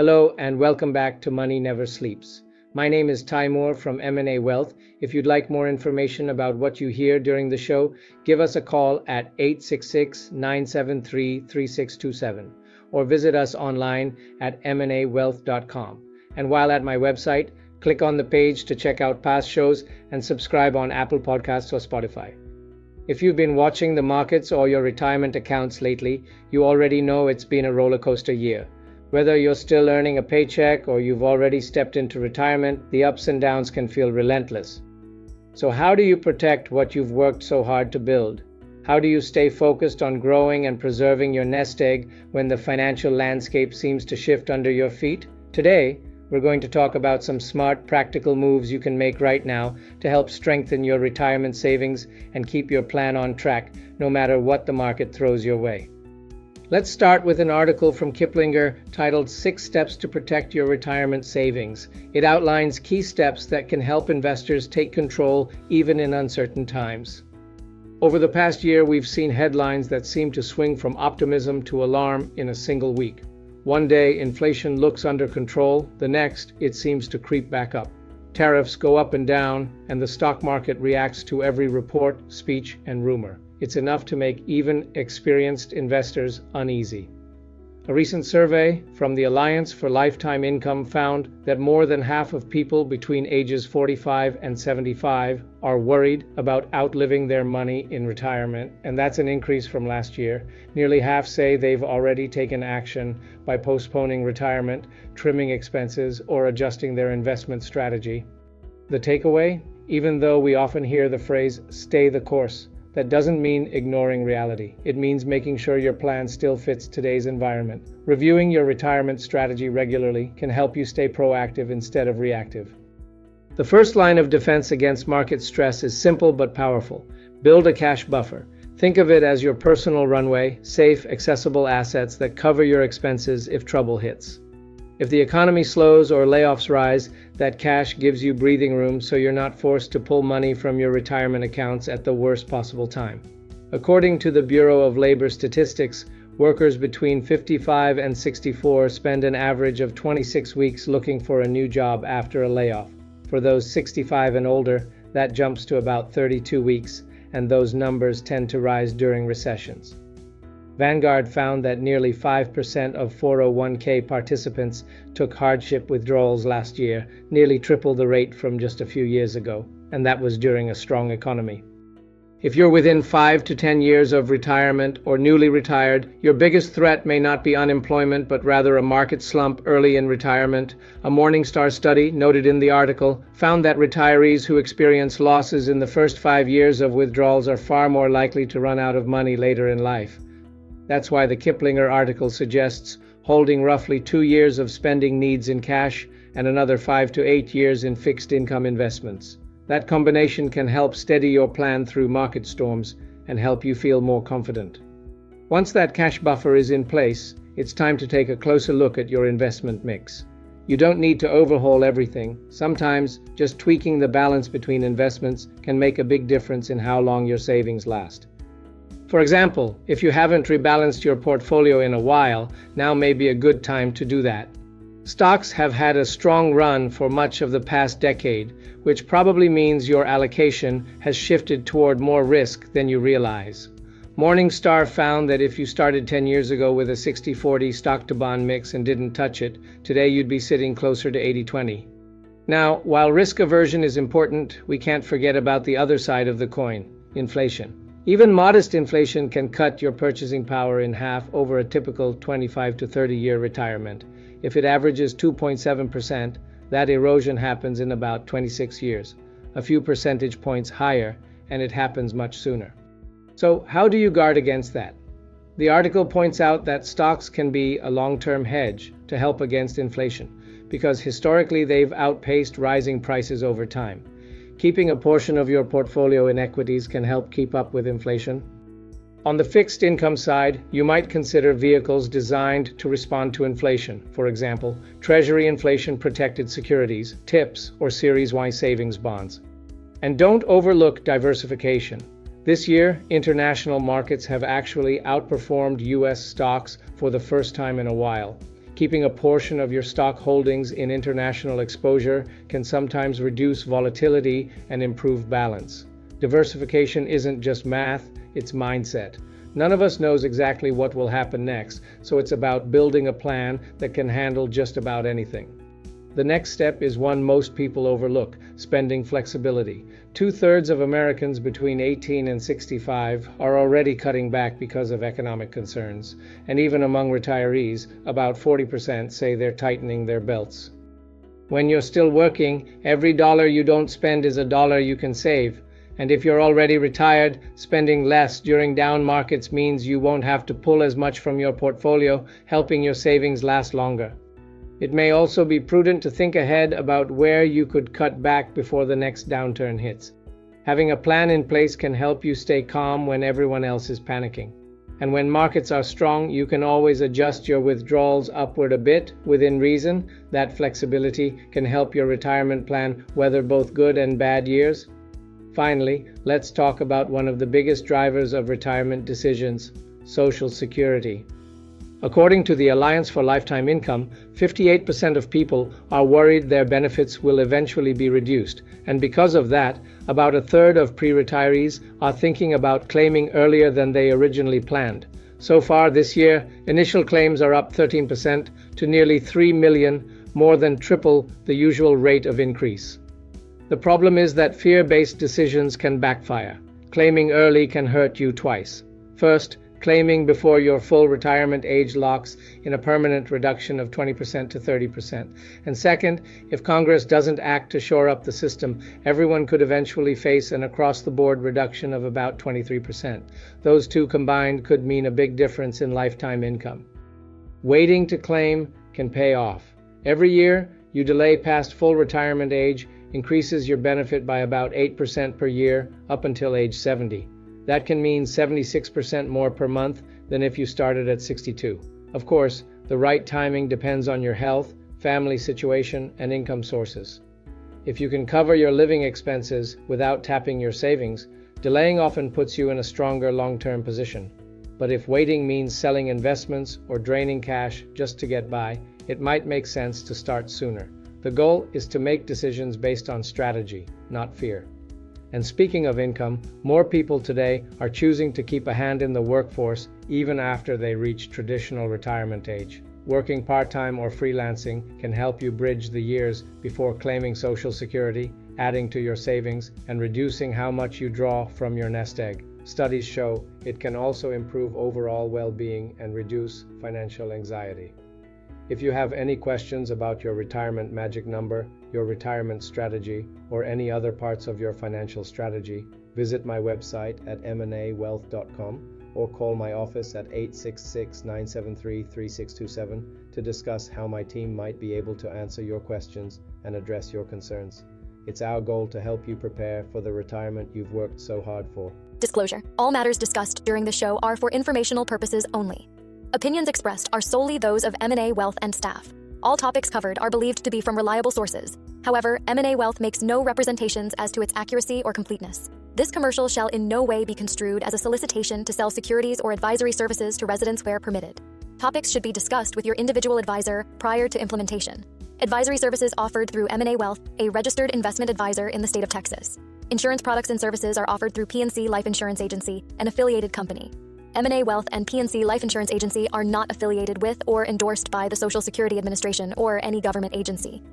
Hello and welcome back to Money Never Sleeps. My name is Timur from M&A Wealth. If you'd like more information about what you hear during the show, give us a call at 866-973-3627 or visit us online at mnawealth.com. And while at my website, click on the page to check out past shows and subscribe on Apple Podcasts or Spotify. If you've been watching the markets or your retirement accounts lately, you already know it's been a roller coaster year. Whether you're still earning a paycheck or you've already stepped into retirement, the ups and downs can feel relentless. So how do you protect what you've worked so hard to build? How do you stay focused on growing and preserving your nest egg when the financial landscape seems to shift under your feet? Today, we're going to talk about some smart, practical moves you can make right now to help strengthen your retirement savings and keep your plan on track, no matter what the market throws your way. Let's start with an article from Kiplinger titled 6 Steps to Protect Your Retirement Savings. It outlines key steps that can help investors take control even in uncertain times. Over the past year, we've seen headlines that seem to swing from optimism to alarm in a single week. One day, inflation looks under control. The next, it seems to creep back up. Tariffs go up and down, and the stock market reacts to every report, speech, and rumor. It's enough to make even experienced investors uneasy. A recent survey from the Alliance for Lifetime Income found that more than half of people between ages 45 and 75 are worried about outliving their money in retirement, and that's an increase from last year. Nearly half say they've already taken action by postponing retirement, trimming expenses, or adjusting their investment strategy. The takeaway? Even though we often hear the phrase, "stay the course," that doesn't mean ignoring reality. It means making sure your plan still fits today's environment. Reviewing your retirement strategy regularly can help you stay proactive instead of reactive. The first line of defense against market stress is simple but powerful. Build a cash buffer. Think of it as your personal runway, safe, accessible assets that cover your expenses if trouble hits. If the economy slows or layoffs rise, that cash gives you breathing room so you're not forced to pull money from your retirement accounts at the worst possible time. According to the Bureau of Labor Statistics, workers between 55 and 64 spend an average of 26 weeks looking for a new job after a layoff. For those 65 and older, that jumps to about 32 weeks, and those numbers tend to rise during recessions. Vanguard found that nearly 5% of 401k participants took hardship withdrawals last year, nearly triple the rate from just a few years ago, and that was during a strong economy. If you're within 5 to 10 years of retirement or newly retired, your biggest threat may not be unemployment, but rather a market slump early in retirement. A Morningstar study, noted in the article, found that retirees who experience losses in the first 5 years of withdrawals are far more likely to run out of money later in life. That's why the Kiplinger article suggests holding roughly 2 years of spending needs in cash and another 5 to 8 years in fixed income investments. That combination can help steady your plan through market storms and help you feel more confident. Once that cash buffer is in place, it's time to take a closer look at your investment mix. You don't need to overhaul everything. Sometimes just tweaking the balance between investments can make a big difference in how long your savings last. For example, if you haven't rebalanced your portfolio in a while, now may be a good time to do that. Stocks have had a strong run for much of the past decade, which probably means your allocation has shifted toward more risk than you realize. Morningstar found that if you started 10 years ago with a 60-40 stock-to-bond mix and didn't touch it, today you'd be sitting closer to 80-20. Now, while risk aversion is important, we can't forget about the other side of the coin, inflation. Even modest inflation can cut your purchasing power in half over a typical 25 to 30-year retirement. If it averages 2.7%, that erosion happens in about 26 years, a few percentage points higher, and it happens much sooner. So how do you guard against that? The article points out that stocks can be a long-term hedge to help against inflation, because historically they've outpaced rising prices over time. Keeping a portion of your portfolio in equities can help keep up with inflation. On the fixed income side, you might consider vehicles designed to respond to inflation. For example, Treasury inflation-protected securities, TIPS, or Series Y savings bonds. And don't overlook diversification. This year, international markets have actually outperformed U.S. stocks for the first time in a while. Keeping a portion of your stock holdings in international exposure can sometimes reduce volatility and improve balance. Diversification isn't just math, it's mindset. None of us knows exactly what will happen next, so it's about building a plan that can handle just about anything. The next step is one most people overlook: spending flexibility. 2/3 of Americans between 18 and 65 are already cutting back because of economic concerns, and even among retirees, about 40% say they're tightening their belts. When you're still working, every dollar you don't spend is a dollar you can save. And if you're already retired, spending less during down markets means you won't have to pull as much from your portfolio, helping your savings last longer. It may also be prudent to think ahead about where you could cut back before the next downturn hits. Having a plan in place can help you stay calm when everyone else is panicking. And when markets are strong, you can always adjust your withdrawals upward a bit within reason. That flexibility can help your retirement plan weather both good and bad years. Finally, let's talk about one of the biggest drivers of retirement decisions: Social Security. According to the Alliance for Lifetime Income, 58% of people are worried their benefits will eventually be reduced, and because of that, about a third of pre-retirees are thinking about claiming earlier than they originally planned. So far this year, initial claims are up 13% to nearly 3 million, more than triple the usual rate of increase. The problem is that fear-based decisions can backfire. Claiming early can hurt you twice. First, claiming before your full retirement age locks in a permanent reduction of 20% to 30%. And second, if Congress doesn't act to shore up the system, everyone could eventually face an across-the-board reduction of about 23%. Those two combined could mean a big difference in lifetime income. Waiting to claim can pay off. Every year, you delay past full retirement age increases your benefit by about 8% per year up until age 70. That can mean 76% more per month than if you started at 62. Of course, the right timing depends on your health, family situation, and income sources. If you can cover your living expenses without tapping your savings, delaying often puts you in a stronger long-term position. But if waiting means selling investments or draining cash just to get by, it might make sense to start sooner. The goal is to make decisions based on strategy, not fear. And speaking of income, more people today are choosing to keep a hand in the workforce even after they reach traditional retirement age. Working part-time or freelancing can help you bridge the years before claiming Social Security, adding to your savings, and reducing how much you draw from your nest egg. Studies show it can also improve overall well-being and reduce financial anxiety. If you have any questions about your retirement magic number, your retirement strategy, or any other parts of your financial strategy, visit my website at mnawealth.com or call my office at 866-973-3627 to discuss how my team might be able to answer your questions and address your concerns. It's our goal to help you prepare for the retirement you've worked so hard for. Disclosure: all matters discussed during the show are for informational purposes only. Opinions expressed are solely those of M&A Wealth and staff. All topics covered are believed to be from reliable sources. However, M&A Wealth makes no representations as to its accuracy or completeness. This commercial shall in no way be construed as a solicitation to sell securities or advisory services to residents where permitted. Topics should be discussed with your individual advisor prior to implementation. Advisory services offered through M&A Wealth, a registered investment advisor in the state of Texas. Insurance products and services are offered through PNC Life Insurance Agency, an affiliated company. M&A Wealth and PNC Life Insurance Agency are not affiliated with or endorsed by the Social Security Administration or any government agency.